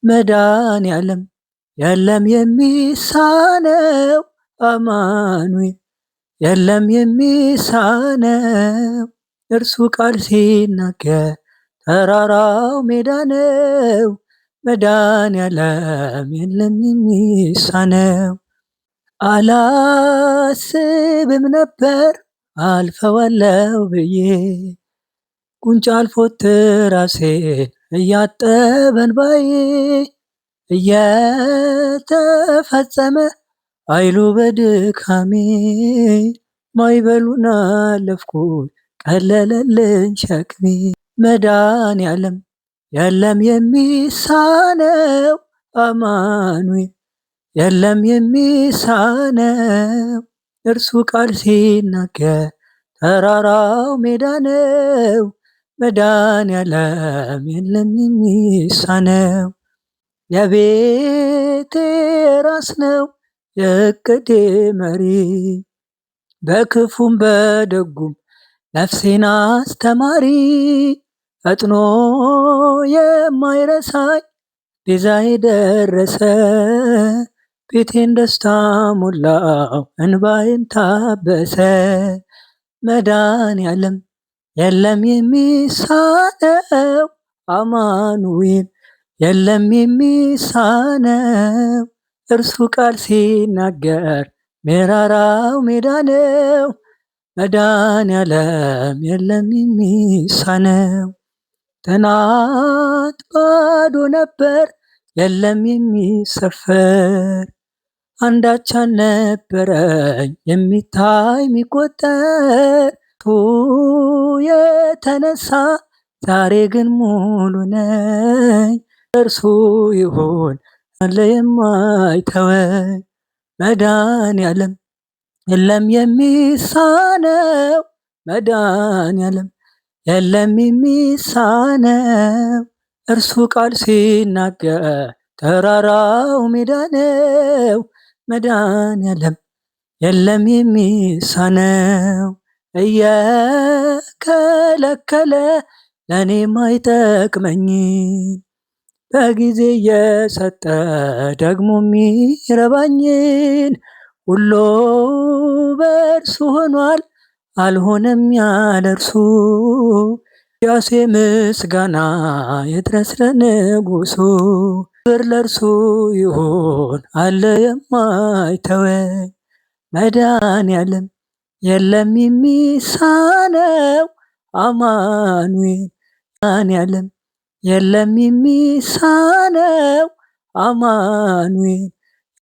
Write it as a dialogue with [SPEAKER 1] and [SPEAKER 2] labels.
[SPEAKER 1] መድኃኔዓለም የለም የሚሳነው አማኑኤል የለም የሚሳነው እርሱ ቃል ሲናገር ተራራው ሜዳ ነው። መድኃኔዓለም የለም የሚሳነው። አላስብም ነበር አልፈዋለው ብዬ ጉንጭ አልፎት ራሴን እያጠበ እንባዬ እየተፈጸመ ኃይሉ በድካሜ ማዕበሉን አለፍኩት ቀለለልኝ ሸክሜ። መድኃኔዓለም የለም የሚሳነው አማኑኤል የለም የሚሳነው እርሱ ቃል ሲናገር ተራራው ሜዳ ነው። መድኃኔዓለም የለም የሚሳነው። የቤቴ ራስ ነው የእቅዴ መሪ በክፉም በደጉም ነፍሴን አስተማሪ ፈጥኖ የማይረሳኝ ቤዛዬ ደረሰ ቤቴን ደስታ ሞላው እንባዬን ታበሰ። መድኃኔዓለም የለም የሚሳነው አማኑኤል የለም የሚሳነው እርሱ ቃል ሲናገር መራራው ሜዳ ነው። መድኃኔዓለም የለም የሚሳነው። ትናንት ባዶ ነበር የለም የሚሰፈር አንዳች አልነበረኝ የሚታይ የሚቆጠር የተነሳ ዛሬ ግን ሙሉ ነኝ። እርሱ ይሆን አለ የማይተወኝ። መድኃኔዓለም የለም የሚሳነው መድኃኔዓለም የለም የሚሳነው እርሱ ቃል ሲናገር ተራራው ሜዳ ነው። መድኃኔዓለም የለም የሚሳነው። እየከለከለ ለእኔ ማይጠቅመኝ በጊዜ እየሰጠ ደግሞ የሚረባኝን ሁሉ በእርሱ ሆኗል አልሆነም ያለ እርሱ። ያሴ ምስጋና ይድረስ ለንጉሱ ክብር ለእርሱ ይሁን አለ የማይተወኝ። መድኃኔዓለም የለም የሚሳነው አማኑኤል መድኃኔዓለም የለም የሚሳነው አማኑኤል